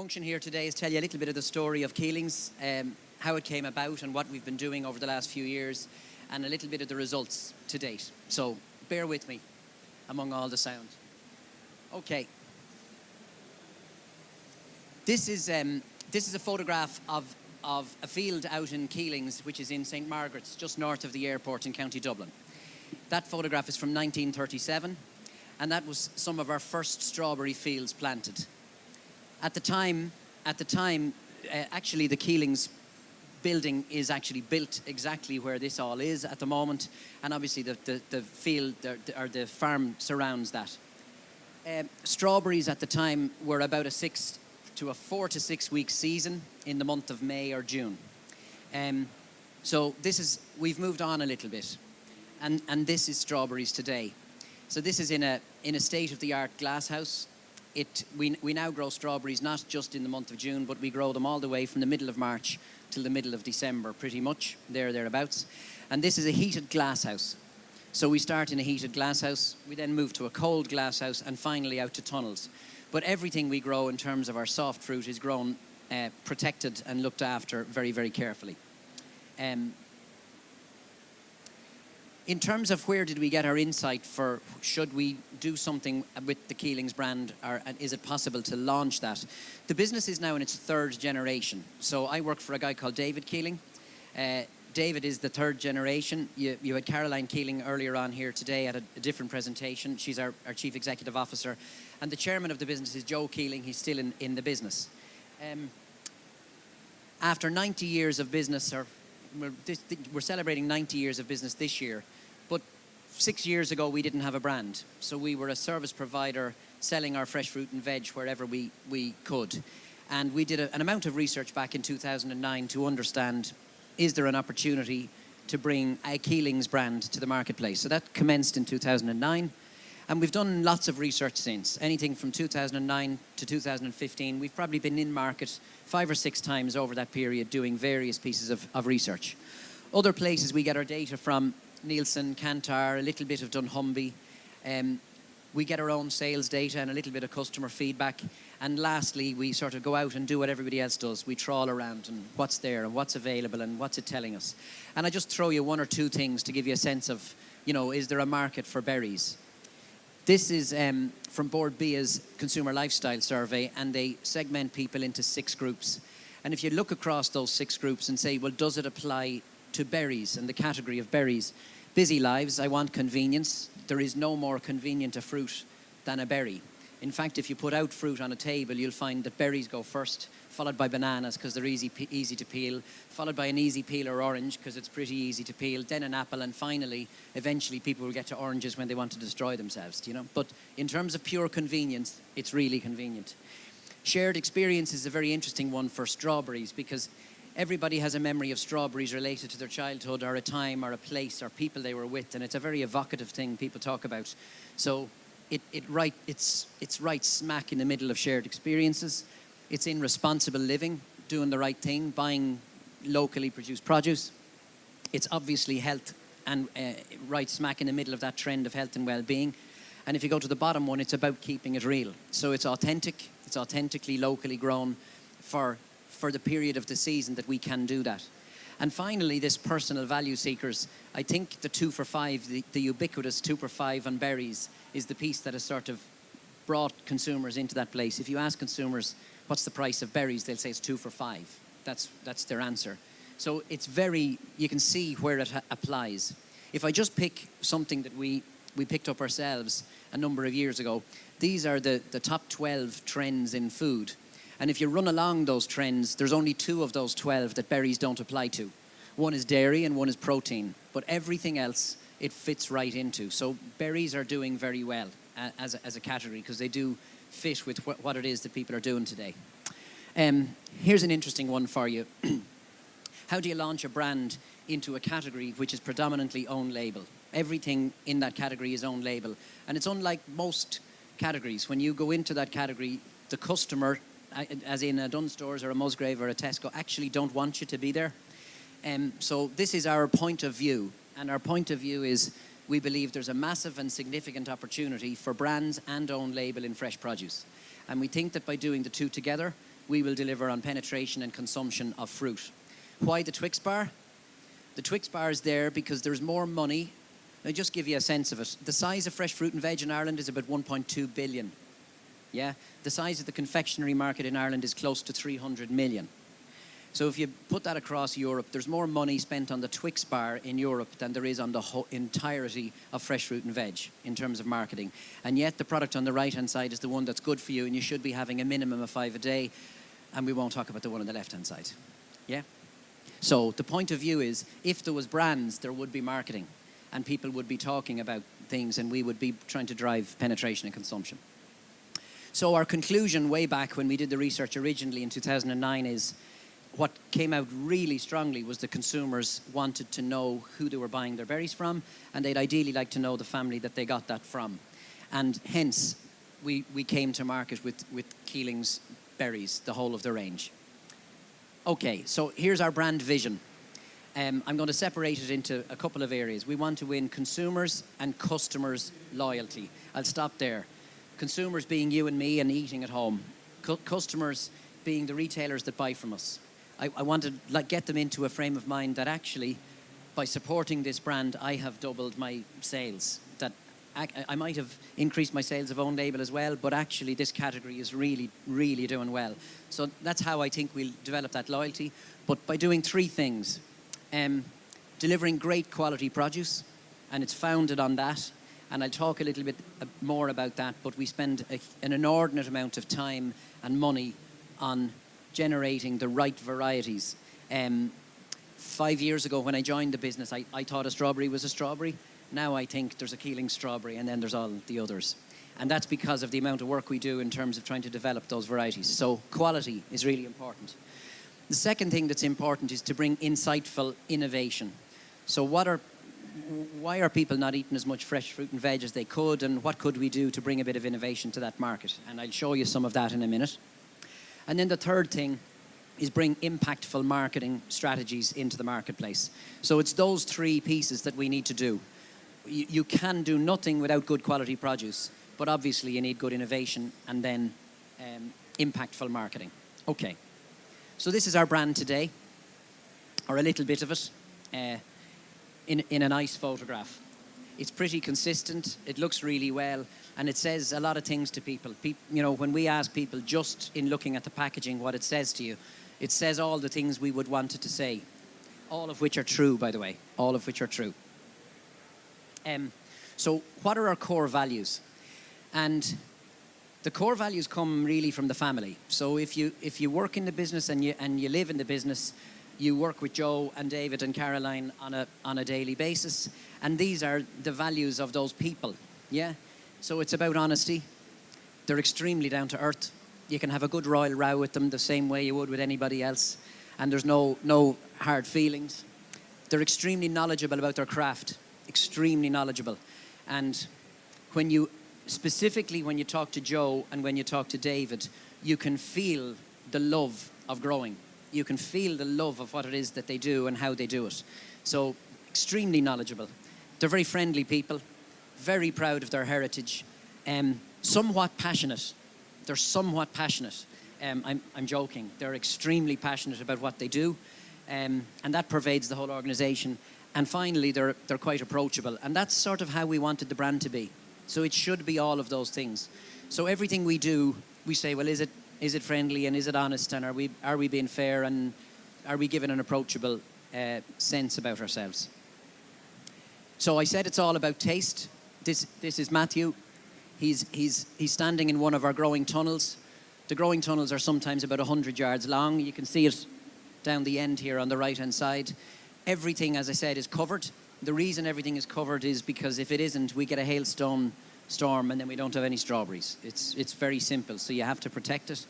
function here today is tell you a little bit of the story of Keelings, how it came about and what we've been doing over the last few years, and a little bit of the results to date. So bear with me among all the sound. Okay. This is a photograph of a field out in Keelings, which is in St. Margaret's, just north of the airport in County Dublin. That photograph is from 1937, and that was some of our first strawberry fields planted. At the time, actually the Keelings building is actually built exactly where this all is at the moment, and obviously the field or the farm surrounds that. Strawberries at the time were about a 4 to 6 week season in the month of May or June. So we've moved on a little bit, and this is strawberries today. So this is in a state-of-the-art glass house. We now grow strawberries not just in the month of June, but we grow them all the way from the middle of March till the middle of December, pretty much, thereabouts. And this is a heated glass house. So we start in a heated glass house, we then move to a cold glass house, and finally out to tunnels. But everything we grow in terms of our soft fruit is grown, protected and looked after very, very carefully. In terms of where did we get our insight for should we do something with the Keelings brand, or is it possible to launch that? The business is now in its third generation. So I work for a guy called David Keeling. David is the third generation. You had Caroline Keeling earlier on here today at a different presentation. She's our Chief Executive Officer. And the chairman of the business is Joe Keeling. He's still in the business. After 90 years of business, we're celebrating 90 years of business this year. But 6 years ago, we didn't have a brand. So we were a service provider selling our fresh fruit and veg wherever we could. And we did an amount of research back in 2009 to understand, is there an opportunity to bring a Keelings brand to the marketplace? So that commenced in 2009. And we've done lots of research since. Anything from 2009 to 2015. We've probably been in market 5 or 6 times over that period doing various pieces of research. Other places we get our data from, Nielsen, Kantar, a little bit of Dunnhumby. We get our own sales data and a little bit of customer feedback. And lastly, we sort of go out and do what everybody else does. We trawl around and what's there and what's available and what's it telling us. And I just throw you 1 or 2 things to give you a sense of, is there a market for berries? This is from Board Bia's Consumer Lifestyle Survey, and they segment people into 6 groups. And if you look across those 6 groups and say, well, does it apply to berries and the category of berries? Busy lives, I want convenience. There is no more convenient a fruit than a berry. In fact, if you put out fruit on a table, you'll find that berries go first, followed by bananas because they're easy to peel, followed by an easy peeler orange because it's pretty easy to peel, then an apple, and finally, eventually people will get to oranges when they want to destroy themselves, But in terms of pure convenience, it's really convenient. Shared experience is a very interesting one for strawberries because everybody has a memory of strawberries related to their childhood or a time or a place or people they were with, and it's a very evocative thing people talk about. So it's right smack in the middle of shared experiences. It's in responsible living, doing the right thing, buying locally produced produce. It's obviously health and right smack in the middle of that trend of health and well-being. And if you go to the bottom one, it's about keeping it real. So it's authentic, it's authentically locally grown for the period of the season that we can do that. And finally, this personal value seekers, I think the 2 for 5, the ubiquitous 2 for 5 on berries is the piece that has sort of brought consumers into that place. If you ask consumers, what's the price of berries? They'll say it's 2 for 5. That's their answer. So it's you can see where it applies. If I just pick something that we picked up ourselves a number of years ago, these are the top 12 trends in food. And if you run along those trends, there's only 2 of those 12 that berries don't apply to. One is dairy and one is protein. But everything else, it fits right into. So berries are doing very well as a category because they do fit with what it is that people are doing today. Here's an interesting one for you. How do you launch a brand into a category which is predominantly own label? Everything in that category is own label. And it's unlike most categories. When you go into that category, the customer, as in a Dunnes Stores or a Musgrave or a Tesco, actually don't want you to be there. So this is our point of view. And our point of view is we believe there's a massive and significant opportunity for brands and own label in fresh produce. And we think that by doing the 2 together, we will deliver on penetration and consumption of fruit. Why the Twix bar? The Twix bar is there because there's more money. I'll just give you a sense of it. The size of fresh fruit and veg in Ireland is about 1.2 billion. Yeah? The size of the confectionery market in Ireland is close to 300 million. So if you put that across Europe, there's more money spent on the Twix bar in Europe than there is on the entirety of fresh fruit and veg in terms of marketing. And yet the product on the right-hand side is the one that's good for you, and you should be having a minimum of 5 a day. And we won't talk about the one on the left-hand side. Yeah? So the point of view is, if there was brands, there would be marketing. And people would be talking about things, and we would be trying to drive penetration and consumption. So our conclusion way back when we did the research originally in 2009 is, what came out really strongly was the consumers wanted to know who they were buying their berries from, and they'd ideally like to know the family that they got that from. And hence, we came to market with Keeling's berries, the whole of the range. Okay, so here's our brand vision. I'm going to separate it into a couple of areas. We want to win consumers and customers' loyalty. I'll stop there. Consumers being you and me and eating at home. Customers being the retailers that buy from us. I want to get them into a frame of mind that actually, by supporting this brand, I have doubled my sales. That I might have increased my sales of own label as well, but actually this category is really, really doing well. So that's how I think we'll develop that loyalty. But by doing 3 things. Delivering great quality produce, and it's founded on that. And I'll talk a little bit more about that, but we spend an inordinate amount of time and money on generating the right varieties. 5 years ago when I joined the business, I thought a strawberry was a strawberry. Now I think there's a Keeling strawberry, and then there's all the others. And that's because of the amount of work we do in terms of trying to develop those varieties. So quality is really important. The second thing that's important is to bring insightful innovation. So why are people not eating as much fresh fruit and veg as they could, and what could we do to bring a bit of innovation to that market? And I'll show you some of that in a minute. And then the third thing is bring impactful marketing strategies into the marketplace. So it's those 3 pieces that we need to do. You can do nothing without good quality produce, but obviously you need good innovation and then impactful marketing. Okay, so this is our brand today, or a little bit of it, in a nice photograph. It's pretty consistent, it looks really well, and it says a lot of things to people. You know, when we ask people just in looking at the packaging what it says to you, it says all the things we would want it to say. All of which are true, by the way. All of which are true. So what are our core values? And the core values come really from the family. So if you work in the business and you live in the business, you work with Joe and David and Caroline on a daily basis. And these are the values of those people. Yeah? So it's about honesty. They're extremely down to earth. You can have a good royal row with them the same way you would with anybody else. And there's no hard feelings. They're extremely knowledgeable about their craft. Extremely knowledgeable. And when you talk to Joe and when you talk to David, you can feel the love of growing. You can feel the love of what it is that they do and how they do it. So extremely knowledgeable. They're very friendly people, very proud of their heritage, somewhat passionate. They're somewhat passionate. I'm joking. They're extremely passionate about what they do, and that pervades the whole organization. And finally, they're quite approachable, and that's sort of how we wanted the brand to be. So it should be all of those things. So everything we do, we say, well, is it friendly and is it honest, and are we being fair, and are we giving an approachable sense about ourselves? So I said it's all about taste. This is Matthew. He's standing in one of our growing tunnels. The growing tunnels are sometimes about 100 yards long. You can see it down the end here on the right-hand side. Everything, as I said, is covered. The reason everything is covered is because if it isn't, we get a hailstone storm and then we don't have any strawberries. It's very simple, so you have to protect it.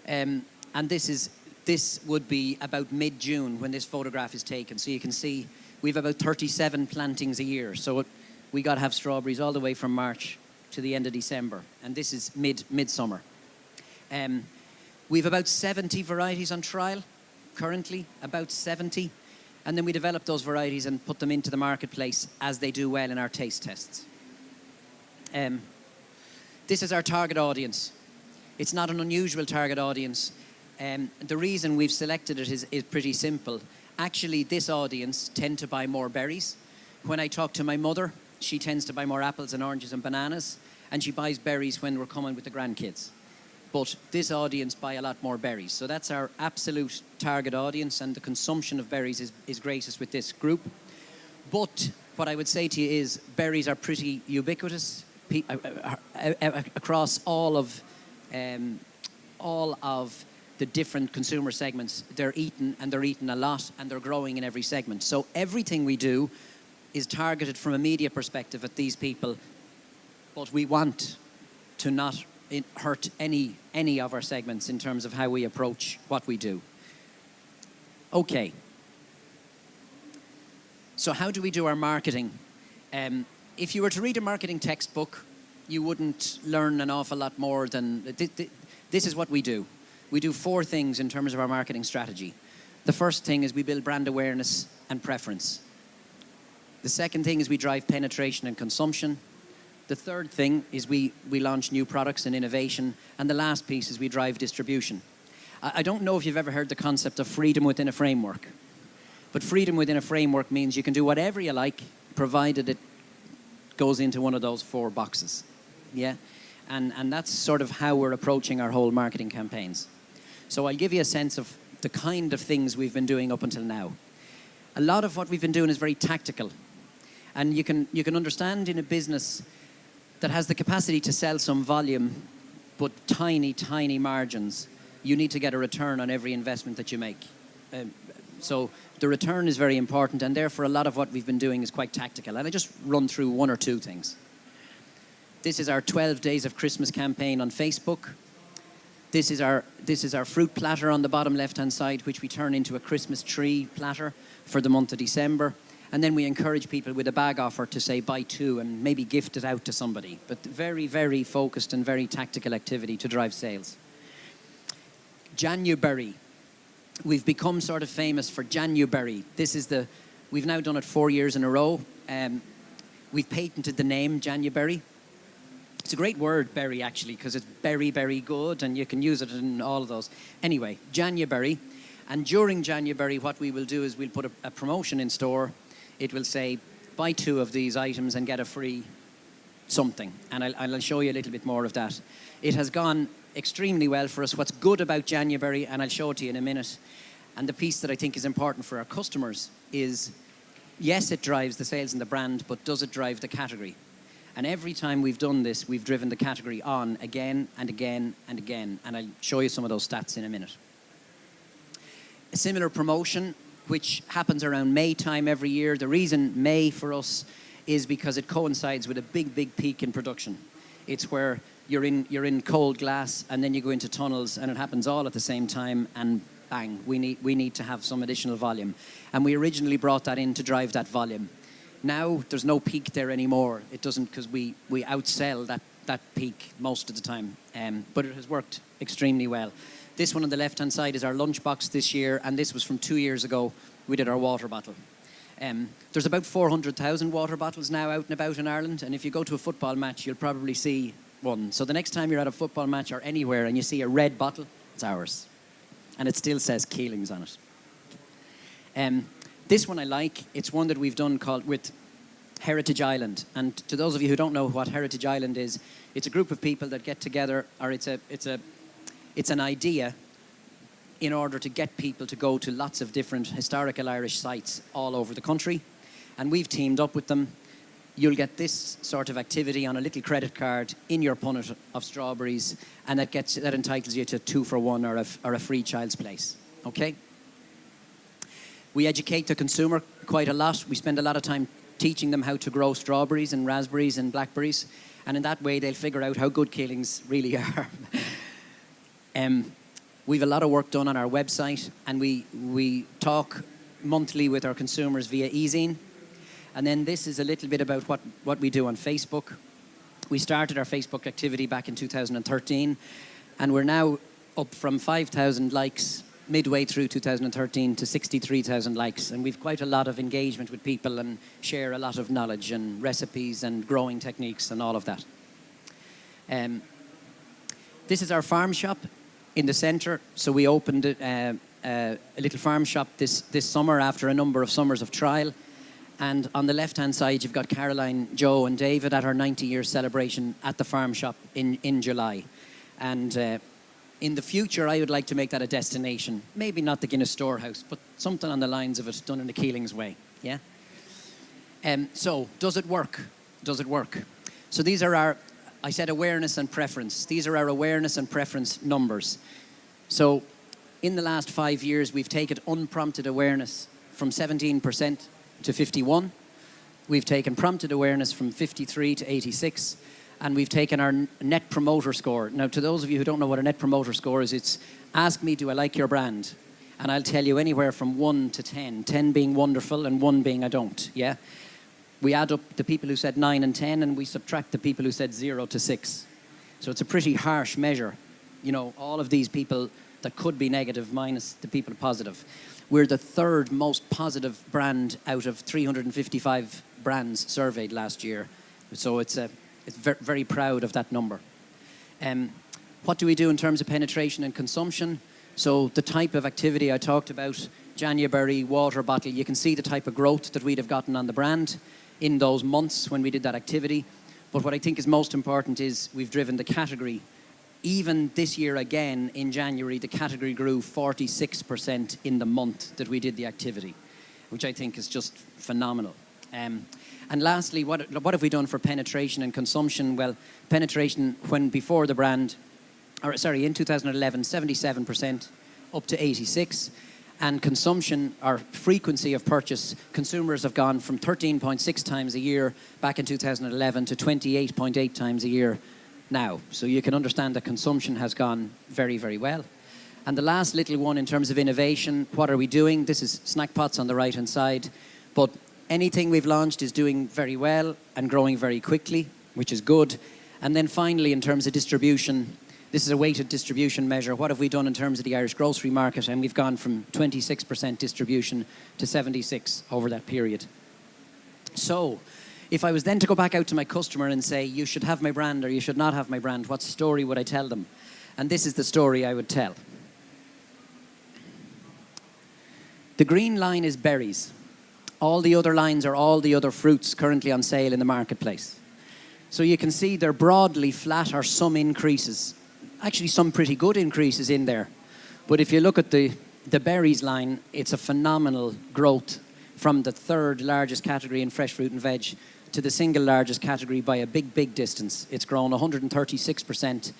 And this would be about mid-June when this photograph is taken. So you can see we have about 37 plantings a year. So we got to have strawberries all the way from March to the end of December. And this is midsummer. We have about 70 varieties on trial currently, about 70. And then we develop those varieties and put them into the marketplace as they do well in our taste tests. This is our target audience. It's not an unusual target audience. The reason we've selected it is pretty simple. Actually, this audience tend to buy more berries. When I talk to my mother, she tends to buy more apples and oranges and bananas, and she buys berries when we're coming with the grandkids. But this audience buy a lot more berries. So that's our absolute target audience, and the consumption of berries is greatest with this group. But what I would say to you is berries are pretty ubiquitous across all of the different consumer segments. They're eaten, and they're eaten a lot, and they're growing in every segment. So everything we do is targeted from a media perspective at these people, but we want to not hurt any of our segments in terms of how we approach what we do. Okay. So how do we do our marketing? If you were to read a marketing textbook, you wouldn't learn an awful lot more than... This is what we do. We do 4 things in terms of our marketing strategy. The first thing is we build brand awareness and preference. The second thing is we drive penetration and consumption. The third thing is we launch new products and innovation. And the last piece is we drive distribution. I don't know if you've ever heard the concept of freedom within a framework. But freedom within a framework means you can do whatever you like, provided it goes into one of those 4 boxes. Yeah? And that's sort of how we're approaching our whole marketing campaigns. So I'll give you a sense of the kind of things we've been doing up until now. A lot of what we've been doing is very tactical. And you can understand in a business that has the capacity to sell some volume, but tiny, tiny margins, you need to get a return on every investment that you make. So the return is very important, and therefore a lot of what we've been doing is quite tactical. And I just run through 1 or 2 things. This is our 12 Days of Christmas campaign on Facebook. This is our fruit platter on the bottom left-hand side, which we turn into a Christmas tree platter for the month of December. And then we encourage people with a bag offer to say buy 2 and maybe gift it out to somebody. But very, very focused and very tactical activity to drive sales. January. We've become sort of famous for January. We've now done it 4 years in a row. We've patented the name January. It's a great word, berry, actually, because it's very, very good, and you can use it in all of those. Anyway, January. And during January, what we will do is we'll put a promotion in store. It will say, buy 2 of these items and get a free something. And I'll show you a little bit more of that. It has gone extremely well for us. What's good about January, and I'll show it to you in a minute, and the piece that I think is important for our customers is, yes, it drives the sales and the brand, but does it drive the category? And every time we've done this, we've driven the category on again and again and again. And I'll show you some of those stats in a minute. A similar promotion, which happens around May time every year. The reason May for us is because it coincides with a big, big peak in production. It's where you're in cold glass, and then you go into tunnels, and it happens all at the same time, and bang, we need to have some additional volume. And we originally brought that in to drive that volume. Now, there's no peak there anymore. It doesn't, because we outsell that peak most of the time. But it has worked extremely well. This one on the left-hand side is our lunchbox this year, and this was from 2 years ago. We did our water bottle. There's about 400,000 water bottles now out and about in Ireland, and if you go to a football match, you'll probably see one. So the next time you're at a football match or anywhere and you see a red bottle, it's ours. And it still says Keelings on it. This one I like. It's one that we've done called with Heritage Island. And to those of you who don't know what Heritage Island is, it's a group of people that get together, or it's an idea in order to get people to go to lots of different historical Irish sites all over the country. And we've teamed up with them. You'll get this sort of activity on a little credit card in your punnet of strawberries, and that entitles you to 2 for 1 or a free child's place. Okay? We educate the consumer quite a lot. We spend a lot of time teaching them how to grow strawberries and raspberries and blackberries, and in that way they'll figure out how good Keelings really are. We've a lot of work done on our website, and we talk monthly with our consumers via e-zine. And then this is a little bit about what we do on Facebook. We started our Facebook activity back in 2013, and we're now up from 5,000 likes midway through 2013 to 63,000 likes. And we've quite a lot of engagement with people and share a lot of knowledge and recipes and growing techniques and all of that. This is our farm shop. in the centre. So we opened a little farm shop this summer after a number of summers of trial. And on the left-hand side, you've got Caroline, Joe, and David at our 90-year celebration at the farm shop in July. And in the future, I would like to make that a destination. Maybe not the Guinness Storehouse, but something on the lines of it, done in the Keelings way. Yeah. So, does it work? Does it work? So these are our, I said awareness and preference. These are our awareness and preference numbers. So, in the last 5 years, we've taken unprompted awareness from 17% to 51. We've taken prompted awareness from 53 to 86. And we've taken our net promoter score. Now, to those of you who don't know what a net promoter score is, it's ask me, do I like your brand? And I'll tell you anywhere from 1 to 10, 10 being wonderful and 1 being I don't, yeah? We add up the people who said 9 and 10, and we subtract the people who said 0 to 6. So it's a pretty harsh measure. You know, all of these people that could be negative minus the people positive. We're the 3rd most positive brand out of 355 brands surveyed last year. So it's very proud of that number. What do we do in terms of penetration and consumption? So the type of activity I talked about, January, water bottle, you can see the type of growth that we'd have gotten on the brand in those months when we did that activity. But what I think is most important is we've driven the category. Even this year again, in January, the category grew 46% in the month that we did the activity, which I think is just phenomenal. And lastly, what have we done for penetration and consumption? Well, penetration when before the brand, in 2011, 77%, up to 86. And consumption, or frequency of purchase, consumers have gone from 13.6 times a year back in 2011 to 28.8 times a year now. So you can understand that consumption has gone very, very well. And the last little one in terms of innovation, what are we doing? This is snack pots on the right-hand side. But anything we've launched is doing very well and growing very quickly, which is good. And then finally, in terms of distribution, this is a weighted distribution measure. What have we done in terms of the Irish grocery market? And we've gone from 26% distribution to 76% over that period. So, if I was then to go back out to my customer and say, you should have my brand or you should not have my brand, what story would I tell them? And this is the story I would tell. The green line is berries. All the other lines are all the other fruits currently on sale in the marketplace. So you can see they're broadly flat or some increases. Actually, some pretty good increases in there. But if you look at the berries line, it's a phenomenal growth from the 3rd largest category in fresh fruit and veg to the single largest category by a big, big distance. It's grown 136%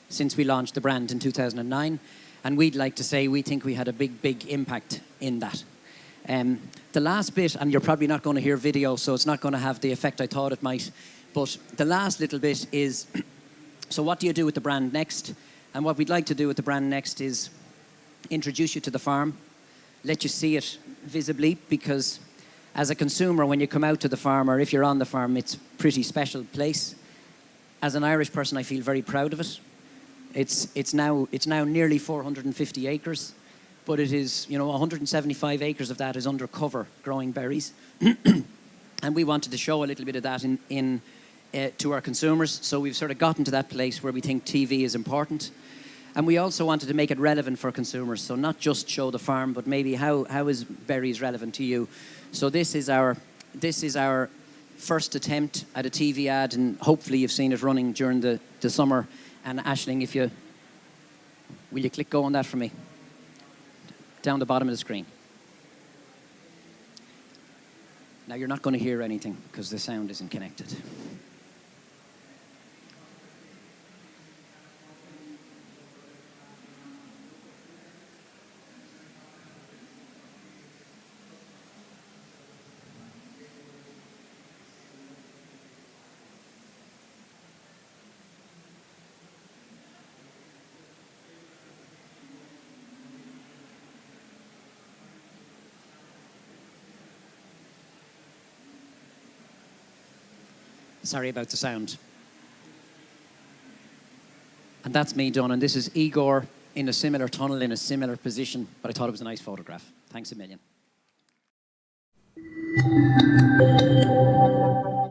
since we launched the brand in 2009. And we'd like to say we think we had a big, big impact in that. The last bit, and you're probably not going to hear video, so it's not going to have the effect I thought it might, but the last little bit is, so what do you do with the brand next? And what we'd like to do with the brand next is introduce you to the farm, let you see it visibly, because as a consumer, when you come out to the farm, or if you're on the farm, it's a pretty special place. As an Irish person, I feel very proud of it. It's now nearly 450 acres, but it is, 175 acres of that is under cover growing berries. And we wanted to show a little bit of that to our consumers. So we've sort of gotten to that place where we think TV is important. And we also wanted to make it relevant for consumers. So not just show the farm, but maybe how is berries relevant to you? So this is our first attempt at a TV ad, and hopefully you've seen it running during the summer. And Aisling, will you click go on that for me? Down the bottom of the screen. Now you're not going to hear anything because the sound isn't connected. Sorry about the sound. And that's me done. And this is Igor in a similar tunnel, in a similar position. But I thought it was a nice photograph. Thanks a million.